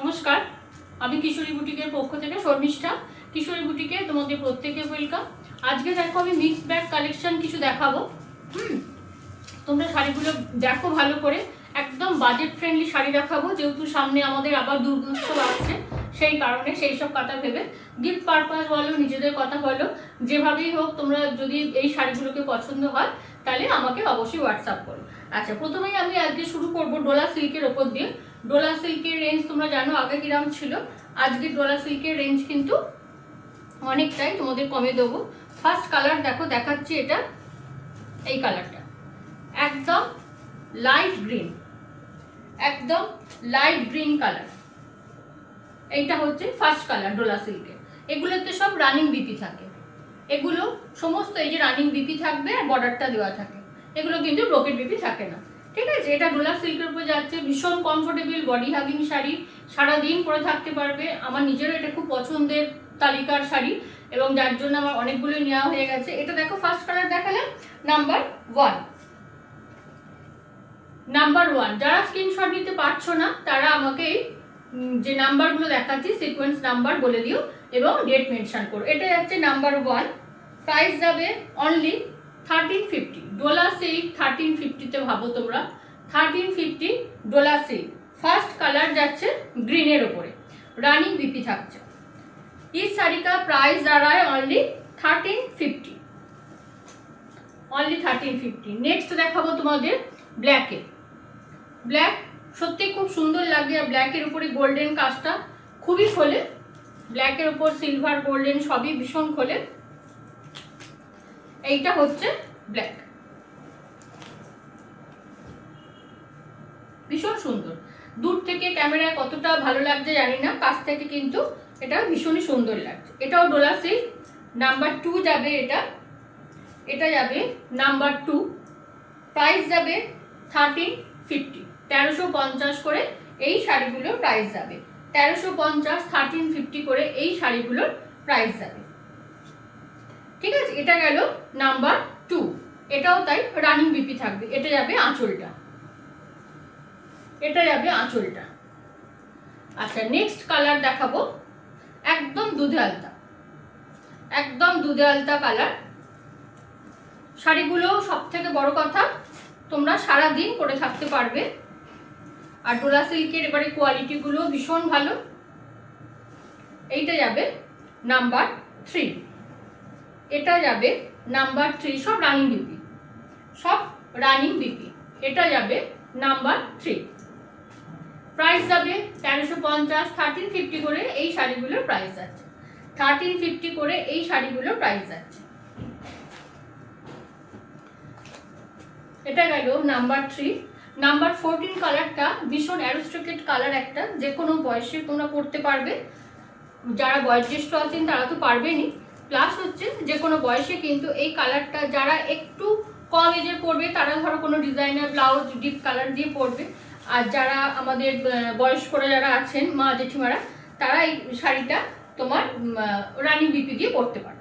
নমস্কার, আমি কিশোরী বুটিকের পক্ষ থেকে শর্মিষ্ঠা। কিশোরী বুটিকে তোমাদের প্রত্যেকে ওয়েলকাম। আজকে দেখো আমি মিক্স ব্যাগ কালেকশন কিছু দেখাবো। তোমরা শাড়িগুলো দেখো ভালো করে, একদম বাজেট ফ্রেন্ডলি শাড়ি দেখাবো, যেহেতু সামনে আমাদের আবার দুর্গোৎসব আসছে, সেই কারণে সেই সব কথা ভেবে গিফট পারপাস বলো, নিজেদের কথা বলো, যেভাবেই হোক তোমরা যদি এই শাড়িগুলোকে পছন্দ হয় তাহলে আমাকে অবশ্যই হোয়াটসঅ্যাপ করো। আচ্ছা, প্রথমেই আমি আজকে শুরু করব ডোলা সিল্কের ওপর দিয়ে। ডোলা সিল্কের রেঞ্জ তোমরা জানো আগে কিরম ছিল, আজকে ডোলা সিল্কের রেঞ্জ কিন্তু অনেকটাই তোমাদের কমে দেবো। ফার্স্ট কালার দেখো, দেখাচ্ছি এটা, এই কালারটা একদম লাইট গ্রিন, একদম লাইট গ্রিন কালার। এইটা হচ্ছে ফার্স্ট কালার ডোলা সিল্কের। এগুলোতে সব রানিং বিপি থাকে, এগুলো সমস্ত এই যে রানিং বিপি থাকবে আর বর্ডারটা দেওয়া থাকে, এগুলো কিন্তু ব্রোকেট বিপি থাকে না, ঠিক আছে। এটা ডোলা সিল্কের উপর যাচ্ছে, ভীষণ কমফোর্টেবল বডি হাগিং শাড়ি, সারাদিন পরে থাকতে পারবে। আমার নিজেরও এটা খুব পছন্দের তালিকার শাড়ি এবং যার জন্য আমার অনেকগুলোই নেওয়া হয়ে গেছে। এটা দেখো ফার্স্ট কালার দেখালাম, নাম্বার ওয়ান। যারা স্ক্রিনশট নিতে পারছো না তারা আমাকে যে নাম্বারগুলো দেখাচ্ছি সিকোয়েন্স নাম্বার বলে দিও এবং ডেট মেনশন করো। এটা যাচ্ছে নাম্বার ওয়ান, প্রাইস যাবে অনলি 1350। ডোলা সিল্ক 1350-তে ভাবো তোমরা, 1350 ডোলা সিল্ক। ফার্স্ট কালার যাচ্ছে গ্রিনের ওপরে, রানিং বিপি থাকছে। इस साड़ी का प्राइस आ रहा है ओनली 1350, ओनली 1350। नेक्स्ट দেখাবো তোমাদের ব্ল্যাকে। ব্ল্যাক সত্যি খুব সুন্দর লাগে, আর ব্ল্যাকের উপরে গোল্ডেন কাজটা খুবই খোলে, ব্ল্যাকের উপর সিলভার গোল্ডেন সবই ভীষণ খোলে। এইটা হচ্ছে ব্ল্যাক, ভীষণ সুন্দর। দূর থেকে ক্যামেরায় কতটা ভালো লাগছে জানি না, কাছ থেকে কিন্তু এটা ভীষণই সুন্দর লাগছে। এটাও ডোলা সিল্ক, নাম্বার টু যাবে এটা, এটা যাবে নাম্বার টু। প্রাইস যাবে 1350, 1350 করে এই শাড়িগুলোর প্রাইস যাবে। 1350, 1350 করে এই শাড়িগুলোর প্রাইস যাবে, ঠিক আছে। এটা গেল নাম্বার টু, এটাও তাই রানিং বিপি থাকবে। এটা যাবে আঁচলটা, এটা যাবে আঁচলটা। আচ্ছা, নেক্সট কালার দেখাবো, একদম দুধে আলতা, একদম দুধে আলতা কালার। শাড়িগুলো সব থেকে বড় কথা তোমরা সারা দিন পরে থাকতে পারবে, আর ডোলা সিল্কের এবারে কোয়ালিটিগুলো ভীষণ ভালো। এইটা যাবে নাম্বার থ্রি, এটা যাবে নাম্বার থ্রি, সব রানিং বিপি, সব রানিং বিপি। এটা যাবে নাম্বার থ্রি, প্রাইস যাবে 1350, 1350 করে এই শাড়িগুলোর প্রাইস আছে, 1350 করে এই শাড়িগুলোর প্রাইস আছে। এটা গেল নাম্বার থ্রি। নাম্বার 14 কালারটা ভীষণ অ্যারিস্টোক্রেট কালার একটা, যে কোনো বয়সে তোমরা পরতে পারবে। যারা বয়োজ্যেষ্ঠ আছেন তারা তো পারবেনই, প্লাস হচ্ছে যে কোনো বয়সে কিন্তু এই কালারটা যারা একটু কম এজে পরবে তারা ধরো কোনো ডিজাইনার ব্লাউজ ডিপ কালার দিয়ে পরবে, আর যারা আমাদের বয়স্করা যারা আছেন মা জেঠিমারা তারা এই শাড়িটা তোমার রানিং বিপি দিয়ে পরতে পারে,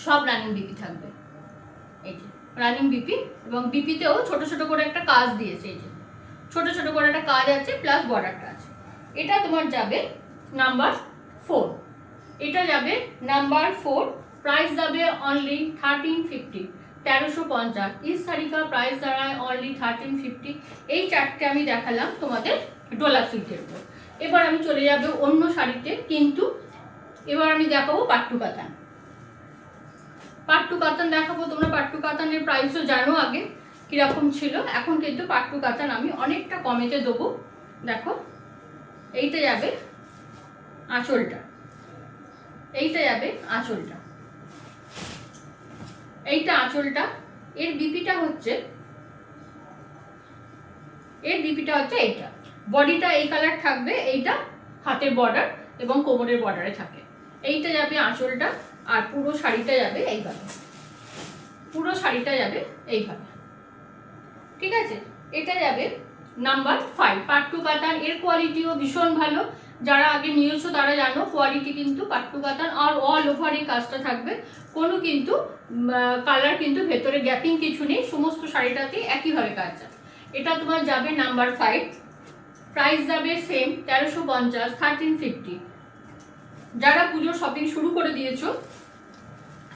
সব রানিং বিপি থাকবে। এই যে রানিং বিপি, এবং বিপিতেও ছোট ছোট করে একটা কাজ দিয়েছে, এই যে ছোট ছোট করে একটা কাজ আছে, প্লাস বর্ডারটা আছে। এটা তোমার যাবে নাম্বার ফোর, এটা যাবে নাম্বার ফোর। प्राइस যাবে অনলি 1350, 1350। इस শাড়ি का प्राइस দাঁড়ায় অনলি 1350। এই চারটে আমি দেখালাম তোমাদের ডোলা সিল্কের উপর। এবার আমি চলে যাব অন্য শাড়িতে, কিন্তু এবার আমি দেখাবো পাট্টু কাতান। পাট্টু কাতান দেখাবো। তোমরা পাট্টু কাতানের প্রাইসও জানো আগে কিরকম ছিল, এখন কিন্তু পাট্টু কাতান আমি অনেকটা কমেতে দেবো। দেখো, এইটা যাবে আঁচলটা, এইটা যাবে আঁচলটা, এইটা আঁচলটা। এর বিপিটা হচ্ছে এইটা, বডিটা এই কালার থাকবে, এইটা হাতের বর্ডার এবং কোমরের বর্ডারে থাকে। এইটা যাবে আঁচলটা, আর পুরো শাড়িটা যাবে এইভাবে, পুরো শাড়িটা যাবে এইভাবে, ঠিক আছে। এটা যাবে নাম্বার ফাইভ, পাট্টু কাতান। এর কোয়ালিটিও ভীষণ ভালো, যারা আগে নিয়েছো তারা জানো কোয়ালিটি কিন্তু পাট্টু কাতান, আর অল ওভার এই কাজটা থাকবে, কোনো কিন্তু কালার কিন্তু ভেতরে গ্যাপিং কিছু নেই, সমস্ত শাড়িটাতে একইভাবে কাজ যাবে। এটা তোমার যাবে নাম্বার ফাইভ। প্রাইস যাবে সেম 1350, 1350। যারা পুজোর শপিং শুরু করে দিয়েছো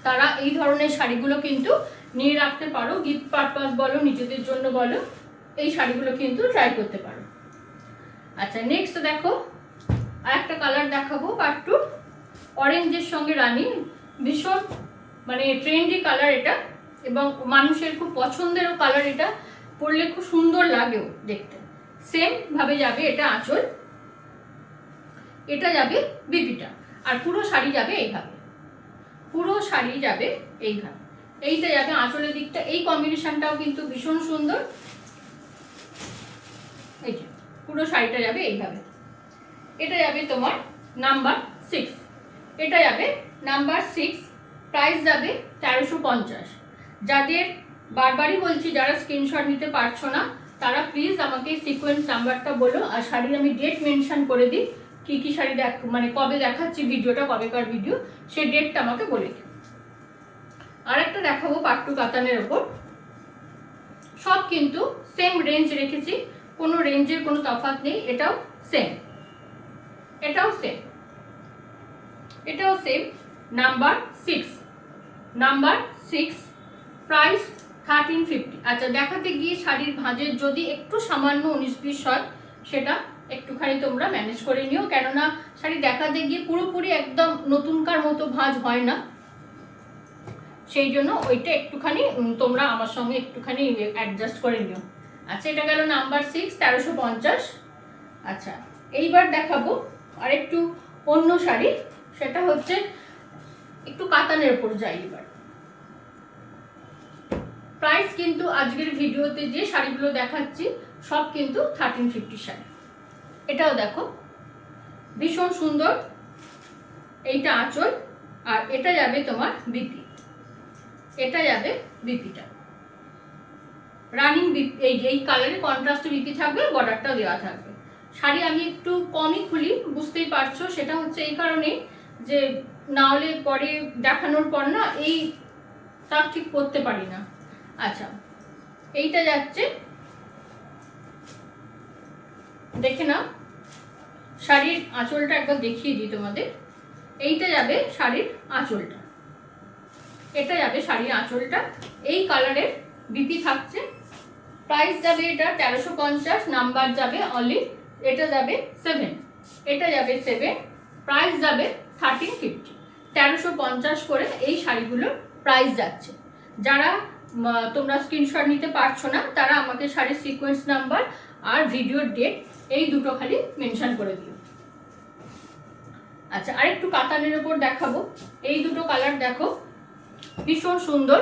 তারা এই ধরনের শাড়িগুলো কিন্তু নিয়ে রাখতে পারো, গিফট পারপাস বলো, নিজেদের জন্য বলো, এই শাড়িগুলো কিন্তু ট্রাই করতে পারো। আচ্ছা নেক্সট দেখো আর একটা কালার দেখাবো, পার্ট 2। অরেঞ্জের সঙ্গে রানী, ভীষণ মানে ট্রেন্ডি কালার এটা এবং মানুষের খুব পছন্দেরও কালার। এটা পরলে খুব সুন্দর লাগেও দেখতে। সেম ভাবে যাবে এটা আঁচল, এটা যাবে বিপিটা, আর পুরো শাড়ি যাবে এইভাবে, পুরো শাড়ি যাবে এইভাবে। এইটা যাবে আঁচলের দিকটা। এই কম্বিনেশনটাও কিন্তু ভীষণ সুন্দর। এই যে পুরো শাড়িটা যাবে এইভাবে। এটা যাবে তোমার নাম্বার 6, এটা যাবে নাম্বার 6। প্রাইস যাবে 1350। যাদের বারবারই বলছি যারা স্ক্রিনশট নিতে পারছো না তারা প্লিজ আমাকে সিকোয়েন্স নাম্বারটা বলো, আর শাড়ির আমি ডেট মেনশন করে দিই, কি কি শাড়ি মানে কবে দেখাচ্ছি ভিডিওটা, কবেকার ভিডিও, সেই ডেটটা আমাকে বলে দিই। আর একটা দেখাবো পাট্টু কাতানের ওপর। সব কিন্তু সেম রেঞ্জ রেখেছি, কোনো রেঞ্জের কোনো তফাৎ নেই। এটাও সেম, এটাও সেম, এটাও সেম। Number 6, number 6। প্রাইস 1350। আচ্ছা দেখাতে গিয়ে শাড়ির ভাঁজের যদি একটু সামান্য 19-20 হয় সেটা একটুখানি তোমরা ম্যানেজ করে নিও, কেননা শাড়ি দেখাতে গিয়ে পুরোপুরি একদম নতুনকার মতো ভাঁজ হয় না, সেই জন্য ওইটা একটুখানি তোমরা আমার সঙ্গে একটুখানি অ্যাডজাস্ট করে নিও। আচ্ছা এটা গেল নাম্বার 6, 1350। আচ্ছা এইবার দেখাবো আরেকটু অন্য শাড়ি, সেটা হচ্ছে একটু কাতানের উপর যাই এবার। প্রাইস কিন্তু আজকের ভিডিওতে যে শাড়িগুলো দেখাচ্ছি সব কিন্তু 1350 শাড়ি। এটাও দেখো ভীষণ সুন্দর, এইটা আঁচল, আর এটা যাবে তোমার বিপি, এটা যাবে বিপিটা রানিং বিপি। এই কালারে কন্ট্রাস্টে বিপি থাকবে, বর্ডারটাও দেওয়া থাকবে। শাড়ি আমি একটু কমই খুলি, বুঝতেই পারছো, সেটা হচ্ছে এই কারণেই যে না হলে পরে দেখানোর পর না এই তার ঠিক করতে পারি না। আচ্ছা এইটা যাচ্ছে, দেখে নাও শাড়ির আঁচলটা একবার দেখিয়ে দিই তোমাদের। এইটা যাবে শাড়ির আঁচলটা, এটা যাবে শাড়ির আঁচলটা, এই কালারের বিপি থাকছে। প্রাইস যাবে এটা 1350, নাম্বার যাবে অনলি, এটা যাবে 7, এটা যাবে 7। প্রাইস যাবে 1350। 1350 করে এই শাড়িগুলোর প্রাইস যাচ্ছে। যারা তোমরা স্ক্রিনশট নিতে পারছো না তারা আমাকে শাড়ির সিকোয়েন্স নাম্বার আর ভিডিওর ডেট এই দুটো খালি মেনশন করে দিও। আচ্ছা আরেকটু কাতানের উপর দেখাবো। এই দুটো কালার দেখো ভীষণ সুন্দর,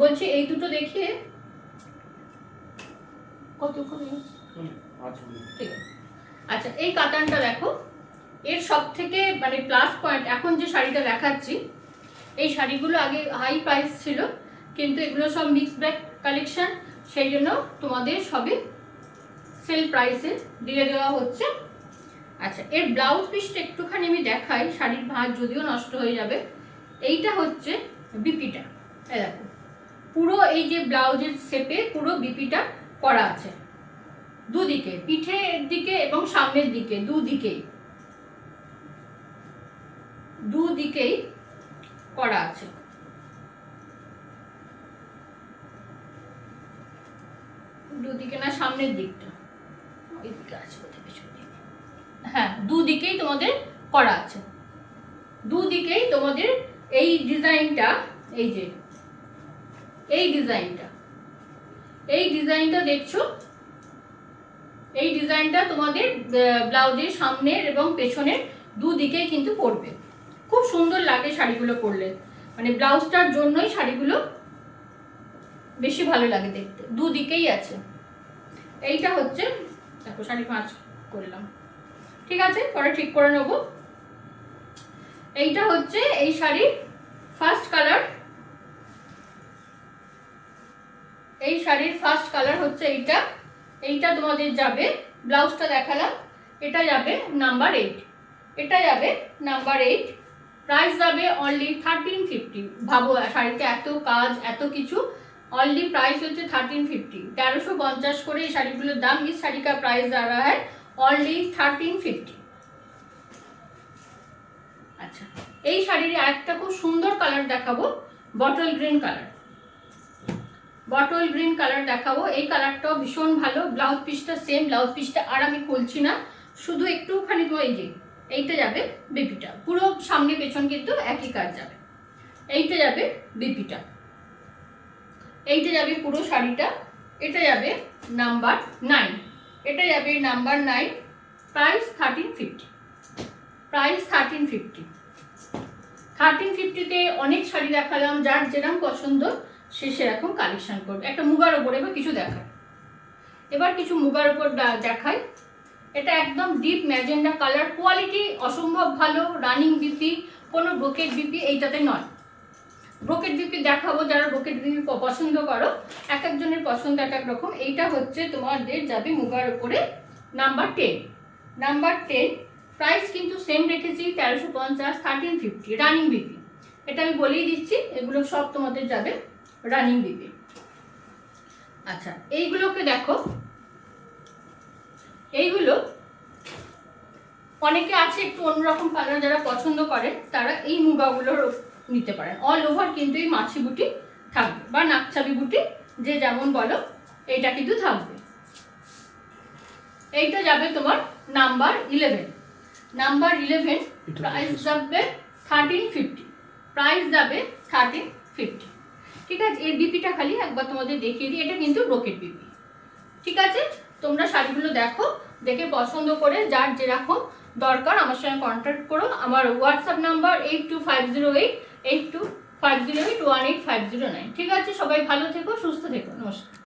বলছি এই দুটো দেখিয়ে কতক্ষণ। ঠিক আছে। আচ্ছা এই কাতানটা দেখো, এর সব থেকে মানে প্লাস পয়েন্ট, এখন যে শাড়িটা দেখাচ্ছি এই শাড়িগুলো আগে হাই প্রাইস ছিল, কিন্তু এগুলো সব মিক্স ব্যাগ কালেকশন, সেই জন্য তোমাদের সবে সেল প্রাইসে দিয়ে দেওয়া হচ্ছে। আচ্ছা এর ব্লাউজ পিসটা একটুখানি আমি দেখাই, শাড়ির ভাঁজ যদিও নষ্ট হয়ে যাবে। এইটা হচ্ছে বিপিটা, দেখো পুরো এই যে ব্লাউজের শেপে পুরো বিপিটা করা আছে, দুদিকে, পিঠের দিকে এবং সামনের দিকে, দুদিকেই করা আছে। দুদিকে না, সামনের দিকটা, ওইদিকে আছে, হ্যাঁ দুদিকেই তোমাদের করা আছে, দুদিকেই তোমাদের এই ডিজাইনটা, এই যে এই ডিজাইনটা দেখছো, এই ডিজাইনটা তোমাদের ব্লাউজের সামনের এবং পেছনের দুদিকেই কিন্তু পরবে। খুব সুন্দর লাগে শাড়িগুলো পরলে, মানে ব্লাউজটার জন্যই শাড়িগুলো বেশি ভালো লাগে দেখতে, দুদিকেই আছে। এইটা হচ্ছে দেখো শাড়ি ভাঁজ করলাম, ঠিক আছে, পরে ঠিক করে নেব। এইটা হচ্ছে এই শাড়ির ফার্স্ট কালার, এই শাড়ির ফার্স্ট কালার হচ্ছে এইটা। এইটা তোমাদের যাবে, ব্লাউজটা দেখালাম, এটা যাবে নাম্বার 8, এটা যাবে নাম্বার 8। প্রাইস যাবে অনলি 1350। ভাবো শাড়িতে এত কাজ এত কিছু, অনলি প্রাইস হচ্ছে 1350, 1350 করে এই শাড়িগুলোর দাম। इस শাড়ি का प्राइस आ रहा है অনলি 1350। আচ্ছা, এই শাড়ির আরেকটা খুব সুন্দর কালার দেখাবো, bottle green colour. Bottle green colour দেখাবো, এই কালারটাও ভীষণ ভালো। ব্লাউজ পিসটা সেম, ব্লাউজ পিসটা আর আমি খুলছি না, শুধু একটুখানি তো এই যে এইটা যাবে বিপিটা, পুরো সামনে পেছন কিন্তু একই কাজ যাবে। এইটা যাবে বিপিটা, এইটা যাবে পুরো শাড়িটা, এটা যাবে নাম্বার 9, এটা যাবে নাম্বার 9। Price 1350, price 1350। 1350-তে অনেক শাড়ি দেখালাম, যার যেরকম পছন্দ সে সেরকম কালেকশন করবে। একটা মুগার ওপর এবার কিছু দেখায়, এবার কিছু মুগার ওপর দেখায়। এটা একদম ডিপ ম্যাজেন্ডা কালার, কোয়ালিটি অসম্ভব ভালো, রানিং বিপি, কোনো ব্রোকেট বিপি এইটাতে নয়। ব্রোকেট বিপি দেখাবো, যারা ব্রোকেট বিপি পছন্দ করো, এক একজনের পছন্দ এক এক রকম। এইটা হচ্ছে তোমাদের যাবে মুগার ওপরে নাম্বার 10, নাম্বার 10। প্রাইস কিন্তু সেম রেখেছি 1350, 1350 রানিং বিপি। এটা আমি বলেই দিচ্ছি, এগুলো সব তোমাদের যাবে রানিং বিপি। আচ্ছা, এইগুলোকে দেখো, এইগুলো অনেকে আছে একটু অন্যরকম কালার, যারা পছন্দ করে তারা এই মুগাগুলোর নিতে পারেন। অল ওভার কিন্তু এই মাছি বুটি থাকবে বা নাকছাবি বুটি, যে যেমন বলো, এইটা কিন্তু থাকবে। এইটা যাবে তোমার নাম্বার 11, নাম্বার 11। প্রাইস যাবে 1350, প্রাইস যাবে 1350। ঠিক আছে, এই বিপিটা খালি একবার তোমাদের দেখিয়ে দিই, এটা কিন্তু ব্রোকেট বিপি। ঠিক আছে, তোমরা শাড়িগুলো দেখো, দেখে পছন্দ করে যার যেরকম দরকার আমার সঙ্গে কন্ট্যাক্ট করো। আমার হোয়াটসঅ্যাপ নাম্বার 8250882508 18509। ঠিক আছে, সবাই ভালো থেকো, সুস্থ থেকো, নমস্কার।